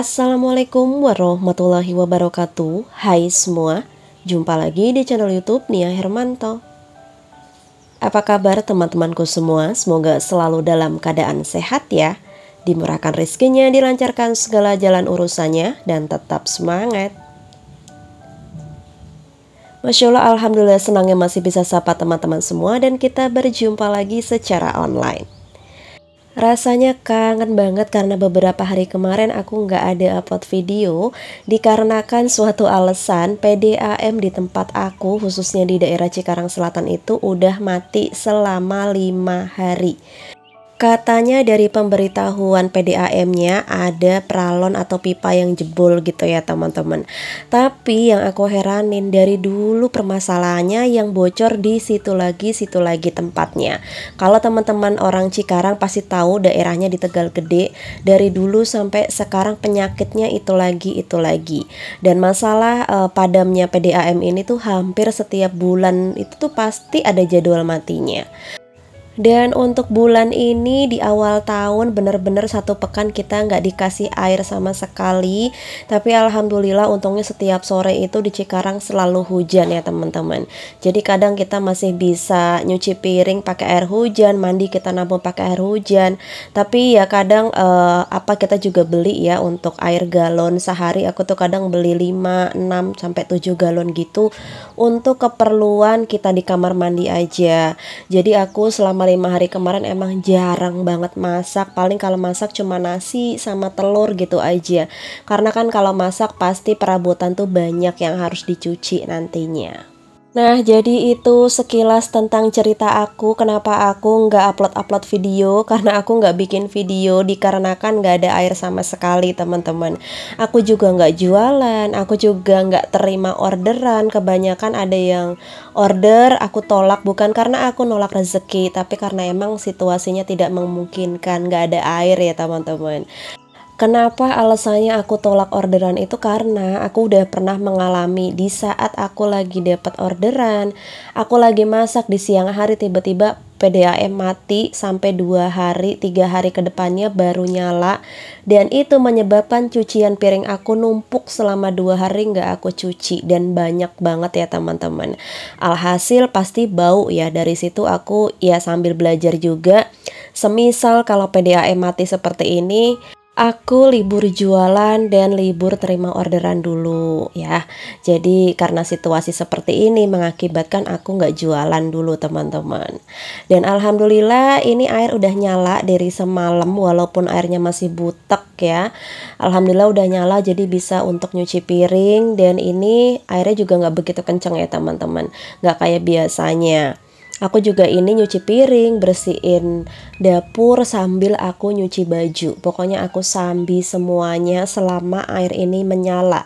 Assalamualaikum warahmatullahi wabarakatuh. Hai semua, jumpa lagi di channel YouTube Nia Hermanto. Apa kabar teman-temanku semua? Semoga selalu dalam keadaan sehat ya, dimurahkan rezekinya, dilancarkan segala jalan urusannya, dan tetap semangat. Masya Allah, Alhamdulillah senangnya masih bisa sapa teman-teman semua dan kita berjumpa lagi secara online. Rasanya kangen banget karena beberapa hari kemarin aku nggak ada upload video dikarenakan suatu alasan PDAM di tempat aku, khususnya di daerah Cikarang Selatan itu udah mati selama 5 hari. Katanya dari pemberitahuan PDAM-nya ada pralon atau pipa yang jebol gitu ya teman-teman. Tapi yang aku heranin dari dulu permasalahannya yang bocor di situ lagi tempatnya. Kalau teman-teman orang Cikarang pasti tahu daerahnya di Tegal Gede, dari dulu sampai sekarang penyakitnya itu lagi. Dan masalah padamnya PDAM ini tuh hampir setiap bulan itu tuh pasti ada jadwal matinya. Dan untuk bulan ini di awal tahun bener-bener 1 pekan kita nggak dikasih air sama sekali. Tapi alhamdulillah untungnya setiap sore itu di Cikarang selalu hujan ya teman-teman. Jadi kadang kita masih bisa nyuci piring pakai air hujan, mandi kita nampung pakai air hujan. Tapi ya kadang kita juga beli ya untuk air galon sehari. Aku tuh kadang beli 5, 6, sampai 7 galon gitu untuk keperluan kita di kamar mandi aja. Jadi aku selama 5 hari kemarin emang jarang banget masak. Paling kalau masak cuma nasi sama telur gitu aja. Karena kan kalau masak pasti perabotan tuh banyak yang harus dicuci nantinya. Nah, jadi itu sekilas tentang cerita aku, kenapa aku nggak upload video, karena aku nggak bikin video dikarenakan nggak ada air sama sekali teman-teman. Aku juga nggak jualan, aku juga nggak terima orderan, kebanyakan ada yang order, aku tolak bukan karena aku nolak rezeki, tapi karena emang situasinya tidak memungkinkan, nggak ada air ya teman-teman. Kenapa alasannya aku tolak orderan itu karena aku udah pernah mengalami di saat aku lagi dapat orderan, aku lagi masak di siang hari tiba-tiba PDAM mati sampai 2 hari, 3 hari ke depannya baru nyala. Dan itu menyebabkan cucian piring aku numpuk selama 2 hari nggak aku cuci dan banyak banget ya teman-teman. Alhasil pasti bau ya, dari situ aku ya sambil belajar juga. Semisal kalau PDAM mati seperti ini, aku libur jualan dan libur terima orderan dulu ya. Jadi karena situasi seperti ini mengakibatkan aku nggak jualan dulu teman-teman. Dan alhamdulillah ini air udah nyala dari semalam walaupun airnya masih butek ya. Alhamdulillah udah nyala jadi bisa untuk nyuci piring. Dan ini airnya juga nggak begitu kenceng ya teman-teman, nggak kayak biasanya. Aku juga ini nyuci piring, bersihin dapur sambil aku nyuci baju. Pokoknya aku sambi semuanya selama air ini menyala.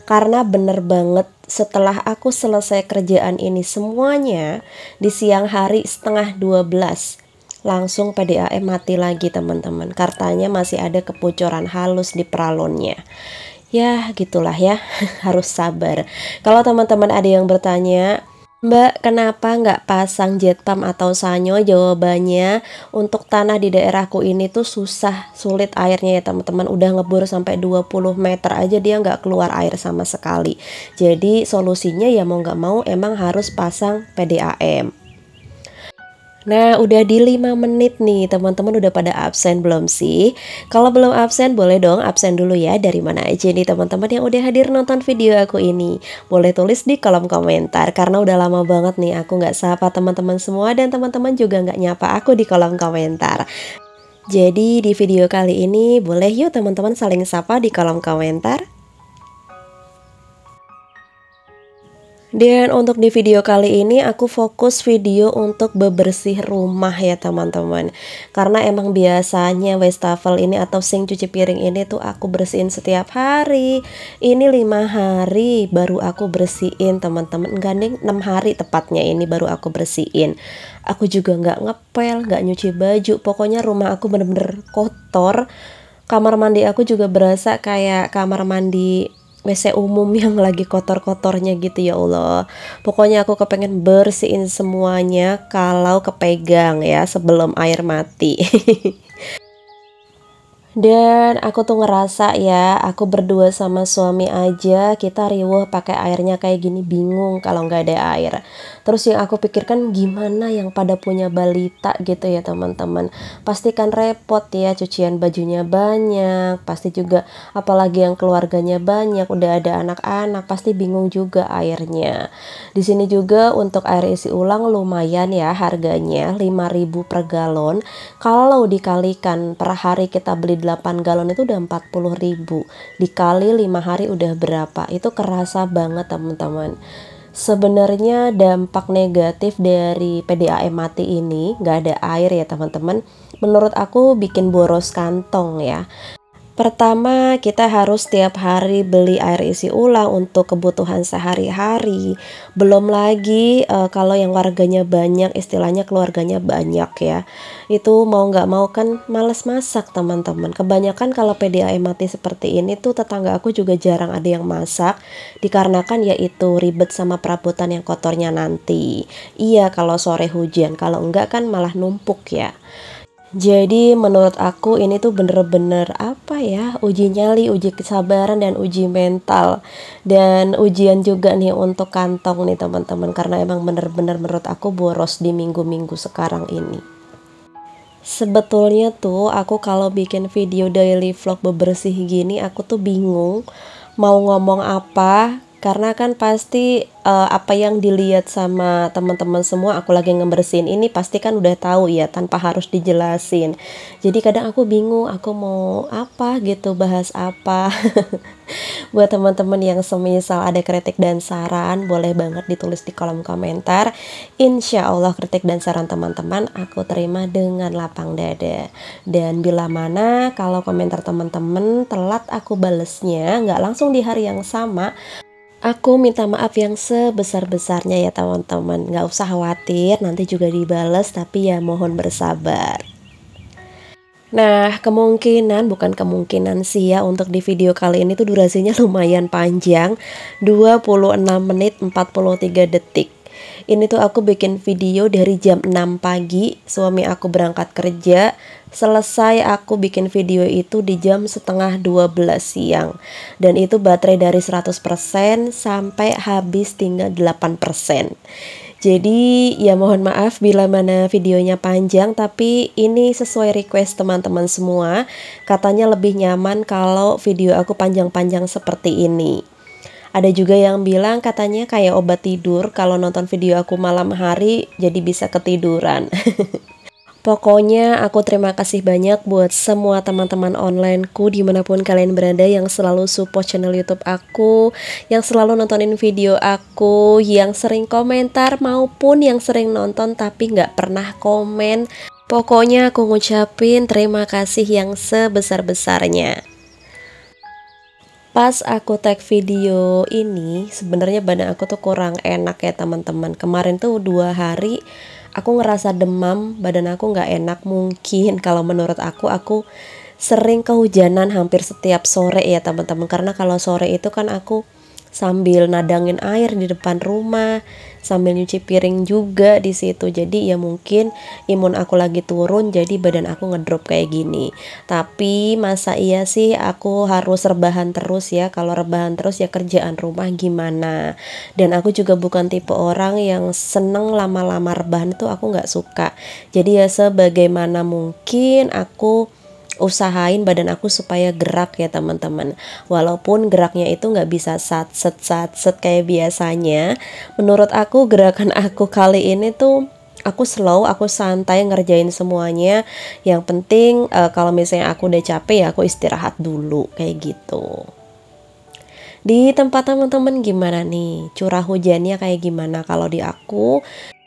Karena bener banget setelah aku selesai kerjaan ini semuanya di siang hari setengah 12 langsung PDAM mati lagi teman-teman. Kartanya masih ada kebocoran halus di pralonnya. Ya gitulah ya, harus sabar. Kalau teman-teman ada yang bertanya, Mbak, kenapa nggak pasang jet pump atau sanyo? Jawabannya, untuk tanah di daerahku ini tuh susah, sulit airnya ya teman-teman. Udah ngebor sampai 20 meter aja dia nggak keluar air sama sekali. Jadi solusinya ya mau nggak mau emang harus pasang PDAM. Nah, udah di 5 menit nih, teman-teman udah pada absen belum sih? Kalau belum absen, boleh dong absen dulu ya. Dari mana aja nih teman-teman yang udah hadir nonton video aku ini? Boleh tulis di kolom komentar, karena udah lama banget nih aku nggak sapa teman-teman semua dan teman-teman juga nggak nyapa aku di kolom komentar. Jadi di video kali ini, boleh yuk teman-teman saling sapa di kolom komentar. Dan untuk di video kali ini aku fokus video untuk bebersih rumah ya teman-teman. Karena emang biasanya wastafel ini atau sink cuci piring ini tuh aku bersihin setiap hari. Ini 5 hari baru aku bersihin teman-teman. Enggak nih, 6 hari tepatnya ini baru aku bersihin. Aku juga nggak ngepel, nggak nyuci baju. Pokoknya rumah aku bener-bener kotor. Kamar mandi aku juga berasa kayak kamar mandi WC umum yang lagi kotor-kotornya gitu ya Allah. Pokoknya aku kepengen bersihin semuanya kalau kepegang ya sebelum air mati. Dan aku tuh ngerasa ya, aku berdua sama suami aja kita riweuh pakai airnya kayak gini, bingung kalau nggak ada air. Terus yang aku pikirkan gimana yang pada punya balita gitu ya teman-teman. Pasti kan repot ya, cucian bajunya banyak, pasti juga apalagi yang keluarganya banyak, udah ada anak-anak, pasti bingung juga airnya. Di sini juga untuk air isi ulang lumayan ya harganya, 5.000 per galon. Kalau dikalikan per hari kita beli 8 galon itu udah 40.000, dikali 5 hari udah berapa, itu kerasa banget teman-teman. Sebenarnya dampak negatif dari PDAM mati ini, nggak ada air ya teman-teman, menurut aku bikin boros kantong ya. Pertama, kita harus setiap hari beli air isi ulang untuk kebutuhan sehari-hari. Belum lagi kalau yang warganya banyak, istilahnya keluarganya banyak ya. Itu mau nggak mau kan males masak teman-teman. Kebanyakan kalau PDAM mati seperti ini tuh tetangga aku juga jarang ada yang masak. Dikarenakan yaitu ribet sama perabotan yang kotornya nanti. Iya kalau sore hujan, kalau enggak kan malah numpuk ya. Jadi menurut aku ini tuh bener-bener apa ya, uji nyali, uji kesabaran dan uji mental, dan ujian juga nih untuk kantong nih teman-teman, karena emang bener-bener menurut aku boros di minggu-minggu sekarang ini. Sebetulnya tuh aku kalau bikin video daily vlog bebersih gini aku tuh bingung mau ngomong apa, karena kan pasti apa yang dilihat sama teman-teman semua aku lagi ngebersihin ini pasti kan udah tahu ya tanpa harus dijelasin. Jadi kadang aku bingung aku mau apa gitu, bahas apa. Buat teman-teman yang semisal ada kritik dan saran, boleh banget ditulis di kolom komentar. Insya Allah kritik dan saran teman-teman aku terima dengan lapang dada. Dan bila mana kalau komentar teman-teman telat aku balesnya, nggak langsung di hari yang sama, aku minta maaf yang sebesar-besarnya ya teman-teman. Nggak usah khawatir, nanti juga dibales, tapi ya mohon bersabar. Nah, bukan kemungkinan sih ya, untuk di video kali ini tuh durasinya lumayan panjang, 26 menit 43 detik. Ini tuh aku bikin video dari jam 6 pagi, suami aku berangkat kerja, selesai aku bikin video itu di jam setengah 12 siang. Dan itu baterai dari 100% sampai habis tinggal 8%. Jadi ya mohon maaf bila mana videonya panjang, tapi ini sesuai request teman-teman semua. Katanya lebih nyaman kalau video aku panjang-panjang seperti ini. Ada juga yang bilang katanya kayak obat tidur kalau nonton video aku malam hari jadi bisa ketiduran. Pokoknya aku terima kasih banyak buat semua teman-teman onlineku dimanapun kalian berada yang selalu support channel YouTube aku, yang selalu nontonin video aku, yang sering komentar maupun yang sering nonton tapi nggak pernah komen. Pokoknya aku ngucapin terima kasih yang sebesar-besarnya. Pas aku tag video ini sebenarnya badan aku tuh kurang enak ya teman-teman. Kemarin tuh 2 hari aku ngerasa demam, badan aku nggak enak. Mungkin kalau menurut aku sering kehujanan hampir setiap sore ya teman-teman, karena kalau sore itu kan aku sambil nadangin air di depan rumah, sambil nyuci piring juga di situ. Jadi ya mungkin imun aku lagi turun, jadi badan aku ngedrop kayak gini. Tapi masa iya sih aku harus rebahan terus ya? Kalau rebahan terus ya kerjaan rumah gimana? Dan aku juga bukan tipe orang yang seneng lama-lama rebahan, itu aku nggak suka. Jadi ya sebagaimana mungkin aku usahain badan aku supaya gerak ya teman-teman. Walaupun geraknya itu nggak bisa sat set kayak biasanya. Menurut aku gerakan aku kali ini tuh aku slow, aku santai ngerjain semuanya. Yang penting kalau misalnya aku udah capek ya aku istirahat dulu kayak gitu. Di tempat teman-teman gimana nih? Curah hujannya kayak gimana? Kalau di aku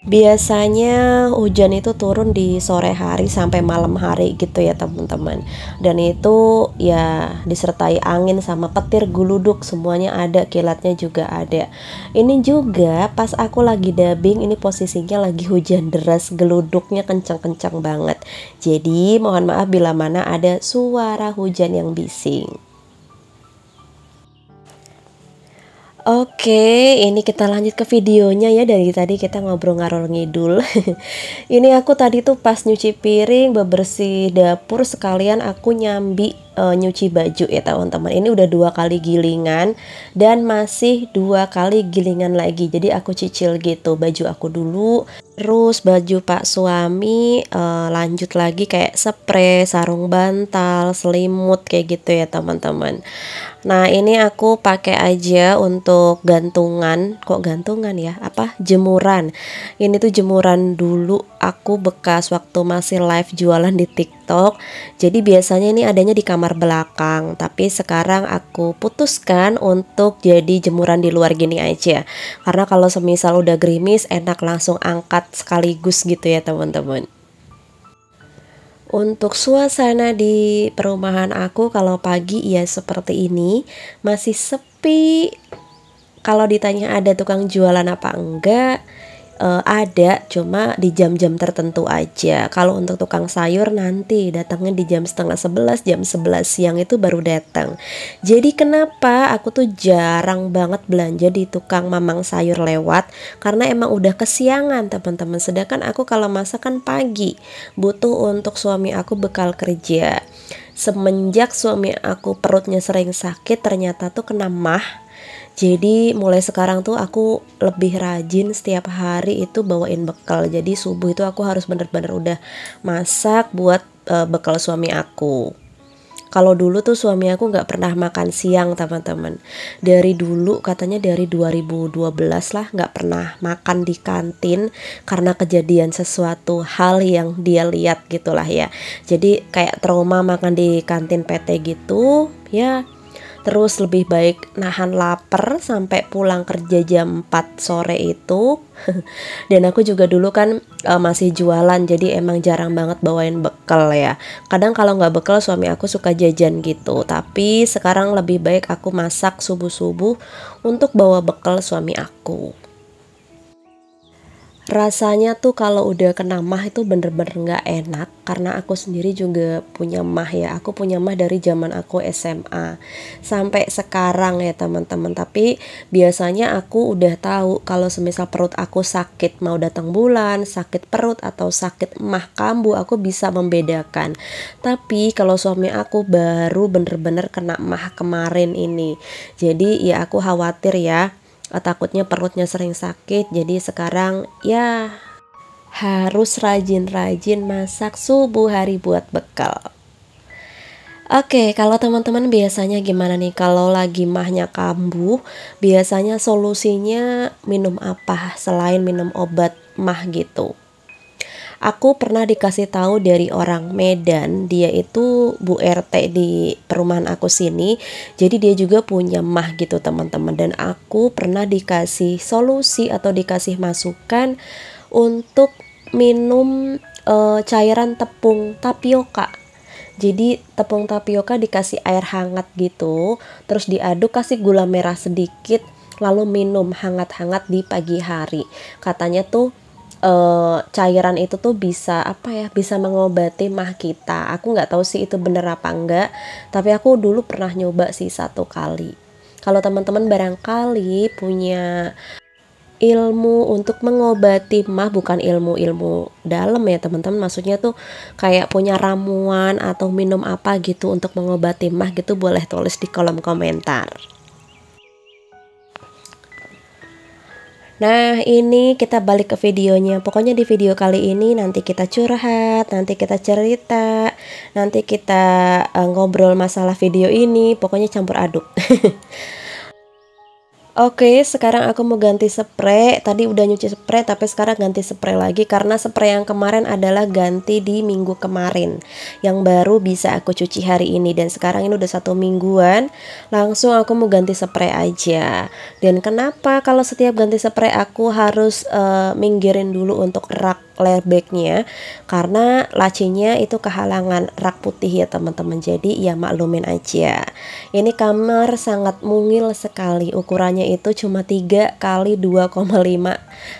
biasanya hujan itu turun di sore hari sampai malam hari gitu ya teman-teman. Dan itu ya disertai angin sama petir, geluduk, semuanya ada, kilatnya juga ada. Ini juga pas aku lagi dubbing, ini posisinya lagi hujan deras, geluduknya kencang-kencang banget. Jadi mohon maaf bila mana ada suara hujan yang bising. Oke, ini kita lanjut ke videonya ya. Dari tadi kita ngobrol ngalor ngidul. Ini aku tadi tuh pas nyuci piring, bebersih dapur sekalian aku nyambi nyuci baju ya teman-teman. Ini udah 2 kali gilingan dan masih 2 kali gilingan lagi. Jadi aku cicil gitu baju aku dulu, terus baju Pak suami, lanjut lagi kayak spray, sarung bantal, selimut kayak gitu ya teman-teman. Nah, ini aku pakai aja untuk gantungan. Kok gantungan ya? Apa? Jemuran. Ini tuh jemuran dulu aku bekas waktu masih live jualan di TikTok. Jadi biasanya ini adanya di kamar belakang, tapi sekarang aku putuskan untuk jadi jemuran di luar gini aja. Karena kalau semisal udah gerimis enak langsung angkat sekaligus gitu ya, teman-teman. Untuk suasana di perumahan aku kalau pagi ya seperti ini, masih sepi. Kalau ditanya ada tukang jualan apa enggak, ada, cuma di jam-jam tertentu aja. Kalau untuk tukang sayur nanti datangnya di jam setengah 11, jam 11 siang itu baru datang. Jadi kenapa aku tuh jarang banget belanja di tukang mamang sayur lewat, karena emang udah kesiangan teman-teman. Sedangkan aku kalau masak kan pagi, butuh untuk suami aku bekal kerja. Semenjak suami aku perutnya sering sakit, ternyata tuh kena MAH. Jadi mulai sekarang tuh aku lebih rajin setiap hari itu bawain bekal. Jadi subuh itu aku harus bener-bener udah masak buat bekal suami aku. Kalau dulu tuh suami aku nggak pernah makan siang teman-teman. Dari dulu katanya dari 2012 lah nggak pernah makan di kantin karena kejadian sesuatu hal yang dia lihat gitulah ya. Jadi kayak trauma makan di kantin PT gitu ya. Terus lebih baik nahan lapar sampai pulang kerja jam 4 sore itu. Dan aku juga dulu kan masih jualan, jadi emang jarang banget bawain bekal ya. Kadang kalau nggak bekal suami aku suka jajan gitu. Tapi sekarang lebih baik aku masak subuh-subuh untuk bawa bekal suami aku. Rasanya tuh kalau udah kena MAH itu bener-bener nggak enak, karena aku sendiri juga punya MAH ya. Aku punya MAH dari zaman aku SMA sampai sekarang ya teman-teman. Tapi biasanya aku udah tahu kalau semisal perut aku sakit mau datang bulan, sakit perut atau sakit MAH kambuh, aku bisa membedakan. Tapi kalau suami aku baru bener-bener kena MAH kemarin ini. Jadi ya aku khawatir ya, takutnya perutnya sering sakit. Jadi sekarang ya harus rajin-rajin masak subuh hari buat bekal. Oke, kalau teman-teman biasanya gimana nih kalau lagi mahnya kambuh? Biasanya solusinya minum apa selain minum obat mah gitu? Aku pernah dikasih tahu dari orang Medan, dia itu Bu RT di perumahan aku sini. Jadi dia juga punya MAH gitu teman-teman. Dan aku pernah dikasih solusi atau dikasih masukan untuk minum cairan tepung tapioka. Jadi tepung tapioka dikasih air hangat gitu, terus diaduk kasih gula merah sedikit, lalu minum hangat-hangat di pagi hari. Katanya tuh cairan itu tuh bisa apa ya, bisa mengobati MAH kita. Aku nggak tahu sih itu bener apa enggak, tapi aku dulu pernah nyoba sih 1 kali. Kalau teman-teman barangkali punya ilmu untuk mengobati MAH, bukan ilmu-ilmu dalam ya teman-teman, maksudnya tuh kayak punya ramuan atau minum apa gitu untuk mengobati MAH gitu, boleh tulis di kolom komentar. Nah, ini kita balik ke videonya. Pokoknya di video kali ini nanti kita curhat, nanti kita cerita, nanti kita ngobrol masalah video ini. Pokoknya campur aduk. Oke, sekarang aku mau ganti spray. Tadi udah nyuci spray, tapi sekarang ganti spray lagi karena spray yang kemarin adalah ganti di minggu kemarin. Yang baru bisa aku cuci hari ini, dan sekarang ini udah 1 mingguan. Langsung aku mau ganti spray aja. Dan kenapa kalau setiap ganti spray aku harus minggirin dulu untuk rak airbagnya? Karena lacinya itu kehalangan rak putih ya teman-teman. Jadi ya maklumin aja. Ini kamar sangat mungil sekali, ukurannya itu cuma 3 kali 2,5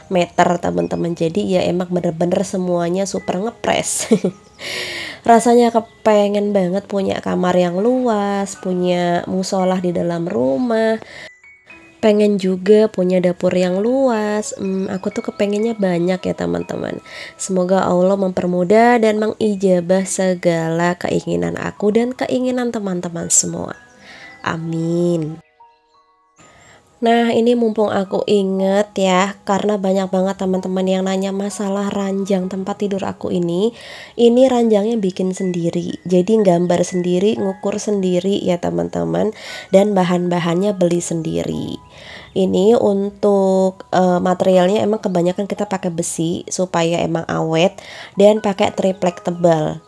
meter teman-teman. Jadi ya emang bener-bener semuanya super ngepres. Rasanya kepengen banget punya kamar yang luas, punya musola di dalam rumah. Pengen juga punya dapur yang luas. Aku tuh kepengennya banyak ya teman-teman. Semoga Allah mempermudah dan mengijabah segala keinginan aku dan keinginan teman-teman semua. Amin. Nah, ini mumpung aku inget ya, karena banyak banget teman-teman yang nanya masalah ranjang tempat tidur aku ini. Ini ranjangnya bikin sendiri, jadi gambar sendiri, ngukur sendiri ya teman-teman, dan bahan-bahannya beli sendiri. Ini untuk materialnya emang kebanyakan kita pakai besi supaya emang awet, dan pakai triplek tebal.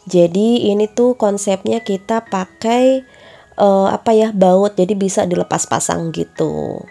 Jadi ini tuh konsepnya kita pakai baut, jadi bisa dilepas pasang gitu.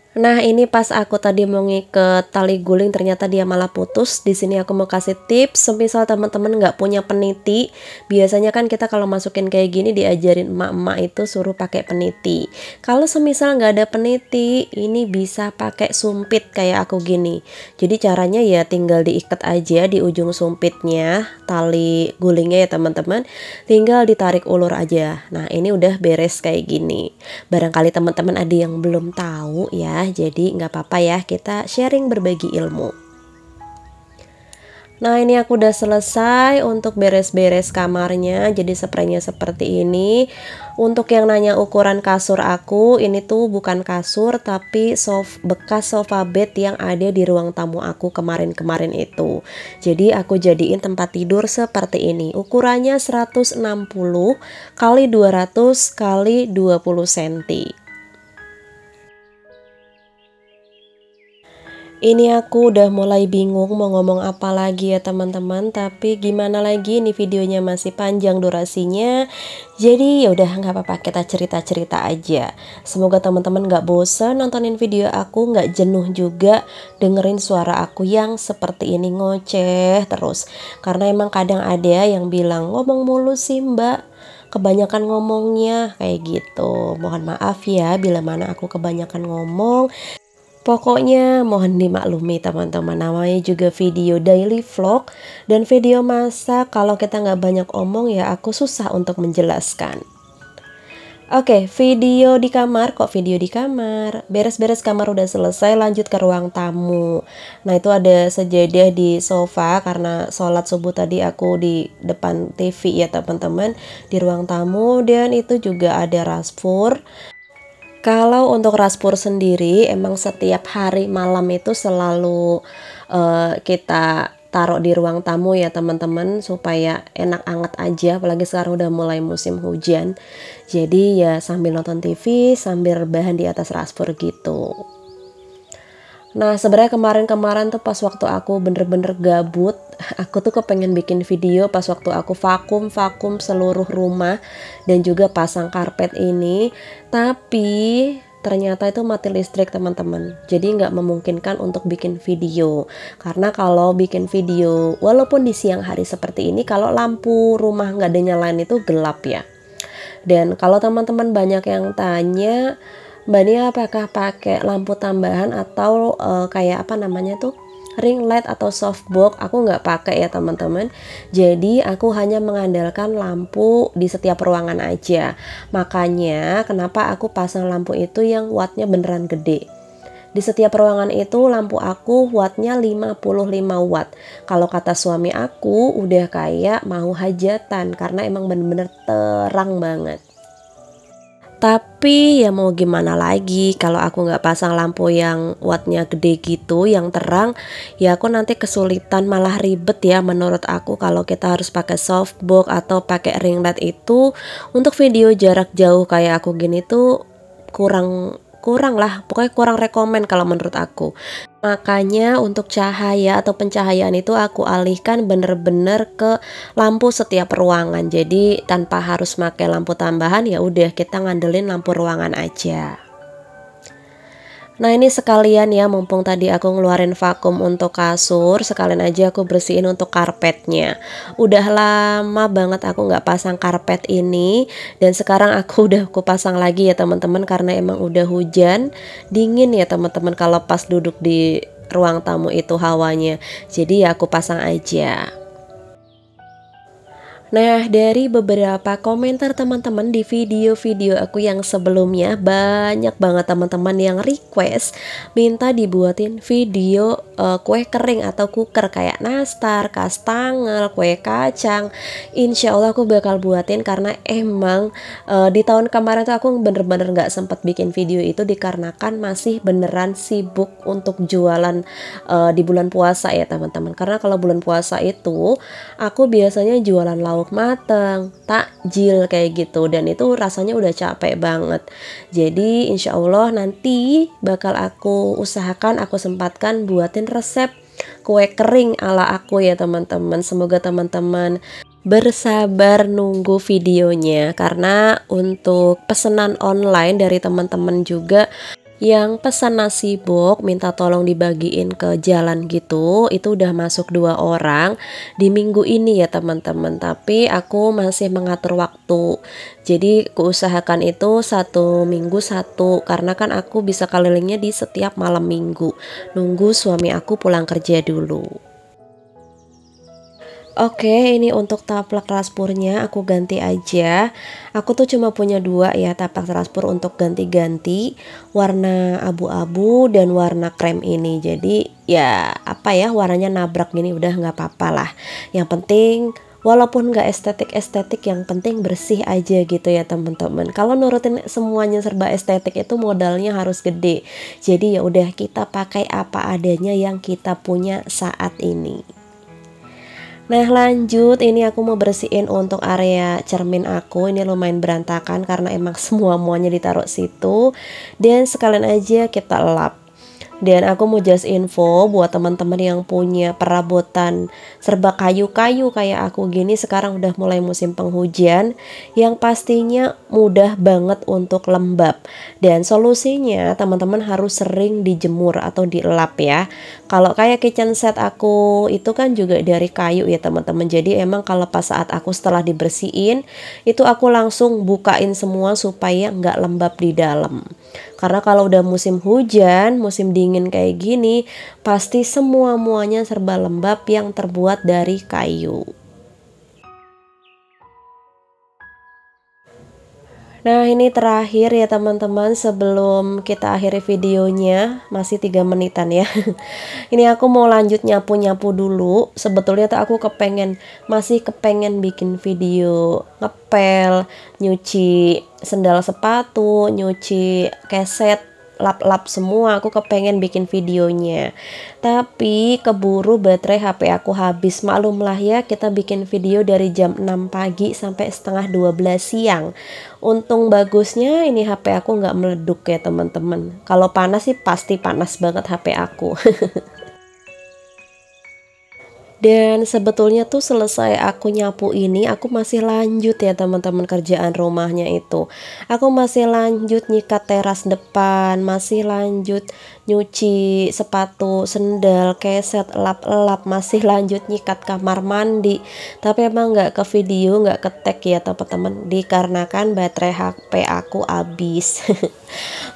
Nah, ini pas aku tadi mau ngiket tali guling ternyata dia malah putus. Di sini aku mau kasih tips, semisal teman-teman nggak punya peniti, biasanya kan kita kalau masukin kayak gini diajarin emak-emak itu suruh pakai peniti. Kalau semisal nggak ada peniti, ini bisa pakai sumpit kayak aku gini. Jadi caranya ya tinggal diikat aja di ujung sumpitnya, tali gulingnya ya teman-teman. Tinggal ditarik ulur aja. Nah, ini udah beres kayak gini. Barangkali teman-teman ada yang belum tahu ya, jadi nggak apa-apa ya, kita sharing berbagi ilmu. Nah, ini aku udah selesai untuk beres-beres kamarnya, jadi spraynya seperti ini. Untuk yang nanya ukuran kasur aku, ini tuh bukan kasur tapi bekas sofa bed yang ada di ruang tamu aku kemarin-kemarin itu. Jadi aku jadiin tempat tidur seperti ini. Ukurannya 160 kali 200 kali 20 cm. Ini aku udah mulai bingung mau ngomong apa lagi ya teman-teman, tapi gimana lagi, ini videonya masih panjang durasinya. Jadi yaudah nggak apa-apa, kita cerita-cerita aja. Semoga teman-teman nggak bosan nontonin video aku, nggak jenuh juga dengerin suara aku yang seperti ini ngoceh terus. Karena emang kadang ada yang bilang ngomong mulu sih mbak, kebanyakan ngomongnya kayak gitu. Mohon maaf ya bila mana aku kebanyakan ngomong. Pokoknya mohon dimaklumi teman-teman, namanya juga video daily vlog dan video masak. Kalau kita nggak banyak omong ya aku susah untuk menjelaskan. Oke, video di kamar, kok video di kamar? Beres-beres kamar udah selesai, lanjut ke ruang tamu. Nah, itu ada sejadah di sofa karena sholat subuh tadi aku di depan TV ya teman-teman, di ruang tamu. Dan itu juga ada raspur. Kalau untuk raspur sendiri, emang setiap hari malam itu selalu kita taruh di ruang tamu ya teman-teman, supaya enak anget aja, apalagi sekarang udah mulai musim hujan. Jadi ya sambil nonton TV, sambil rebahan di atas raspur gitu. Nah, sebenarnya kemarin-kemarin tuh pas waktu aku bener-bener gabut, aku tuh kepengen bikin video pas waktu aku vakum seluruh rumah dan juga pasang karpet ini, tapi ternyata itu mati listrik teman-teman, jadi nggak memungkinkan untuk bikin video. Karena kalau bikin video walaupun di siang hari seperti ini, kalau lampu rumah nggak ada nyalain itu gelap ya. Dan kalau teman-teman banyak yang tanya, Mbak Nia apakah pakai lampu tambahan atau kayak apa namanya tuh, ring light atau softbox? Aku nggak pakai ya teman-teman. Jadi aku hanya mengandalkan lampu di setiap ruangan aja. Makanya kenapa aku pasang lampu itu yang wattnya beneran gede. Di setiap ruangan itu lampu aku wattnya 55 watt. Kalau kata suami aku udah kayak mau hajatan karena emang bener-bener terang banget. Tapi ya mau gimana lagi, kalau aku nggak pasang lampu yang wattnya gede gitu, yang terang, ya aku nanti kesulitan, malah ribet ya menurut aku kalau kita harus pakai softbox atau pakai ring light itu. Untuk video jarak jauh kayak aku gini tuh kurang lah, pokoknya kurang rekomen kalau menurut aku. Makanya untuk cahaya atau pencahayaan itu aku alihkan bener-bener ke lampu setiap ruangan. Jadi tanpa harus pakai lampu tambahan, ya udah kita ngandelin lampu ruangan aja. Nah, ini sekalian ya, mumpung tadi aku ngeluarin vakum untuk kasur, sekalian aja aku bersihin untuk karpetnya. Udah lama banget aku nggak pasang karpet ini, dan sekarang aku udah aku pasang lagi ya teman-teman, karena emang udah hujan, dingin ya teman-teman kalau pas duduk di ruang tamu itu hawanya. Jadi ya aku pasang aja. Nah, dari beberapa komentar teman-teman di video-video aku yang sebelumnya, banyak banget teman-teman yang request minta dibuatin video kue kering atau cooker kayak nastar, kastangel, kue kacang. Insya Allah aku bakal buatin karena emang di tahun kemarin tuh aku bener-bener gak sempet bikin video itu dikarenakan masih beneran sibuk untuk jualan di bulan puasa ya teman-teman. Karena kalau bulan puasa itu aku biasanya jualan lauk mateng, takjil kayak gitu, dan itu rasanya udah capek banget. Jadi insya Allah nanti bakal aku usahakan, aku sempatkan buatin resep kue kering ala aku ya teman-teman. Semoga teman-teman bersabar nunggu videonya, karena untuk pesanan online dari teman-teman juga yang pesan nasi box minta tolong dibagiin ke jalan gitu, itu udah masuk 2 orang di minggu ini ya teman-teman. Tapi aku masih mengatur waktu, jadi kuusahakan itu 1 minggu 1, karena kan aku bisa kelilingnya di setiap malam minggu, nunggu suami aku pulang kerja dulu. Oke, ini untuk taplak raspurnya aku ganti aja. Aku tuh cuma punya 2 ya taplak raspur untuk ganti-ganti, warna abu-abu dan warna krem ini. Jadi ya apa ya, warnanya nabrak gini udah nggak apa-apa lah. Yang penting walaupun nggak estetik-estetik, yang penting bersih aja gitu ya teman-teman. Kalau nurutin semuanya serba estetik itu modalnya harus gede. Jadi ya udah, kita pakai apa adanya yang kita punya saat ini. Nah lanjut, ini aku mau bersihin untuk area cermin aku. Ini lumayan berantakan karena emang semua-muanya ditaruh situ. Dan sekalian aja kita lap. Dan aku mau just info buat teman-teman yang punya perabotan serba kayu-kayu kayak aku gini, sekarang udah mulai musim penghujan, yang pastinya mudah banget untuk lembab. Dan solusinya teman-teman harus sering dijemur atau dilap ya. Kalau kayak kitchen set aku itu kan juga dari kayu ya teman-teman. Jadi emang kalau pas saat aku setelah dibersihin, itu aku langsung bukain semua supaya nggak lembab di dalam. Karena kalau udah musim hujan, musim dingin kayak gini, pasti semua-muanya serba lembab yang terbuat dari kayu. Nah ini terakhir ya teman-teman, sebelum kita akhiri videonya, masih 3 menitan ya. Ini aku mau lanjut nyapu-nyapu dulu. Sebetulnya tuh aku masih kepengen bikin video ngepel, nyuci sendal sepatu, nyuci keset, lap-lap semua. Aku kepengen bikin videonya, tapi keburu baterai HP aku habis. Maklumlah ya, kita bikin video dari jam 6 pagi sampai setengah 12 siang. Untung bagusnya ini HP aku nggak meleduk ya teman-teman. Kalau panas sih pasti panas banget HP aku. Dan sebetulnya tuh selesai aku nyapu ini, aku masih lanjut ya teman-teman kerjaan rumahnya itu. Aku masih lanjut nyikat teras depan, masih lanjut nyuci sepatu, sendal, keset, lap-lap, masih lanjut nyikat kamar mandi. Tapi emang nggak ke video, nggak ke tag ya teman-teman, dikarenakan baterai HP aku habis.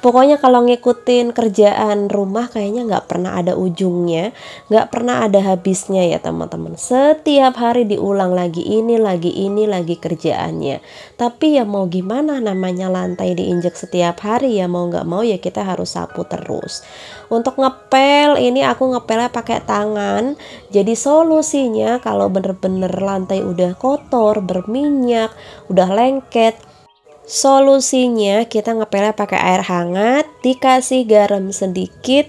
Pokoknya kalau ngikutin kerjaan rumah kayaknya nggak pernah ada ujungnya, nggak pernah ada habisnya ya teman-teman. Setiap hari diulang lagi lagi kerjaannya. Tapi ya mau gimana, namanya lantai diinjek setiap hari, ya mau nggak mau ya kita harus sapu terus. Untuk ngepel ini aku ngepelnya pakai tangan. Jadi solusinya kalau bener-bener lantai udah kotor, berminyak, udah lengket, solusinya kita ngepelnya pakai air hangat, dikasih garam sedikit,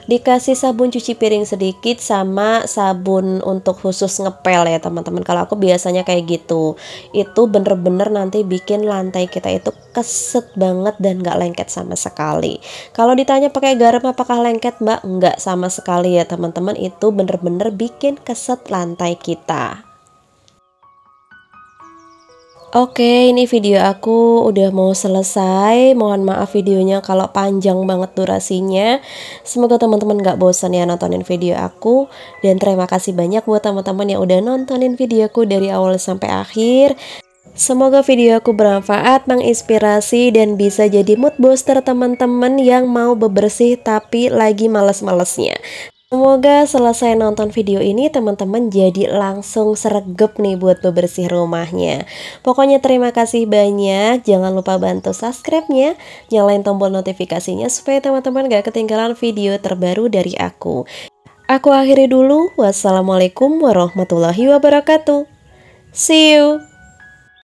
dikasih sabun cuci piring sedikit, sama sabun untuk khusus ngepel ya teman-teman. Kalau aku biasanya kayak gitu. Itu bener-bener nanti bikin lantai kita itu keset banget dan gak lengket sama sekali. Kalau ditanya pakai garam apakah lengket mbak? Enggak sama sekali ya teman-teman. Itu bener-bener bikin keset lantai kita. Oke, ini video aku udah mau selesai. Mohon maaf videonya kalau panjang banget durasinya. Semoga teman-teman gak bosan ya nontonin video aku. Dan terima kasih banyak buat teman-teman yang udah nontonin videoku dari awal sampai akhir. Semoga video aku bermanfaat, menginspirasi, dan bisa jadi mood booster teman-teman yang mau bebersih tapi lagi males-malesnya. Semoga selesai nonton video ini teman-teman jadi langsung sregep nih buat bebersih rumahnya. Pokoknya terima kasih banyak. Jangan lupa bantu subscribe-nya, nyalain tombol notifikasinya supaya teman-teman gak ketinggalan video terbaru dari aku. Aku akhiri dulu. Wassalamualaikum warahmatullahi wabarakatuh. See you.